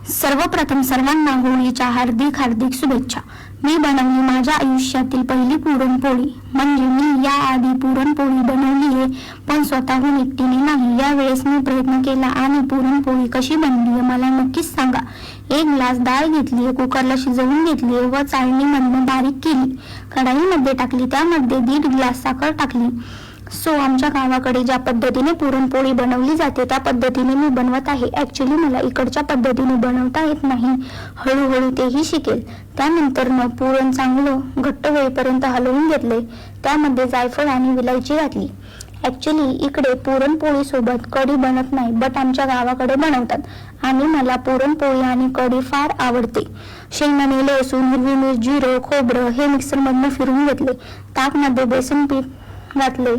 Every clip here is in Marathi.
सर्वप्रथम सर्वांना होळीच्या हार्दिक हार्दिक शुभेच्छा। मी बनवली माझ्या आयुष्यातील पहिली पुरणपोळी, म्हणजे मी याआधी पुरणपोळी बनवली आहे, पण स्वतःहून एकटीने नाही। यावेळेस मी प्रयत्न केला आणि पुरणपोळी कशी बनली आहे मला नक्कीच सांगा। एक ग्लास डाळ घेतली, कुकरला शिजवून घेतली व चाळणीमधून बारीक केली, कढाईमध्ये टाकली, त्यामध्ये 1.5 ग्लास साखर टाकली। आमच्या गावाकडे ज्या पद्धतीने पुरणपोळी बनवली जाते त्या पद्धतीने मी बनवत आहे। ऍक्च्युली मला इकडच्या पद्धतीने बनवता येत नाही, हळूहळू तेही शिकेल। त्यानंतर पुरण चांगलं घट्ट होईपर्यंत हलवून घेतले, त्यामध्ये जायफळ आणि विलायची घातली। ऍक्च्युली इकडे पुरणपोळी सोबत कढी बनत नाही, बट आमच्या गावाकडे बनवतात आणि मला पुरणपोळी आणि कढी फार आवडते। शेंगदाणे, लसूण, हिरवी मिरची, जिरं, खोबरं हे मिक्सरमधून फिरवून घेतले, ताकमध्ये बेसन पीठ घातले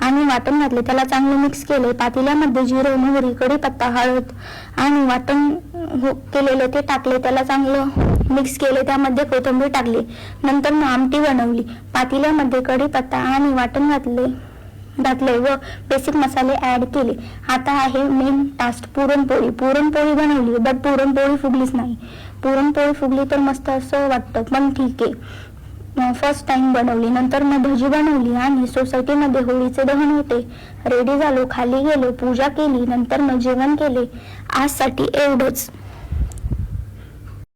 आणि वाटण घातले, त्याला चांगले मिक्स केले। पातेल्यामध्ये जिरे, मोहरी, कढीपत्ता, हळद आणि वाटण केलेले ते टाकले, त्याला चांगलं मिक्स केले, त्यामध्ये कोथिंबीर टाकली। नंतर आमटी बनवली, पातेल्यामध्ये कढीपत्ता आणि वाटण घातले व बेसिक मसाले ऍड केले। आता आहे मेन टास्क, पुरणपोळी। पुरणपोळी बनवली, बट पुरणपोळी फुगलीच नाही। पुरणपोळी फुगली तर मस्त असं वाटतं, पण ठीक आहे, फर्स्ट टाइम बनवली। नंतर भजी बनवली आणि सोसायटीमध्ये होळीचे दहन होते। रेडी झालो, खाली गेलो, पूजा केली, नंतर जेवण केले। आजसाठी एवढंच।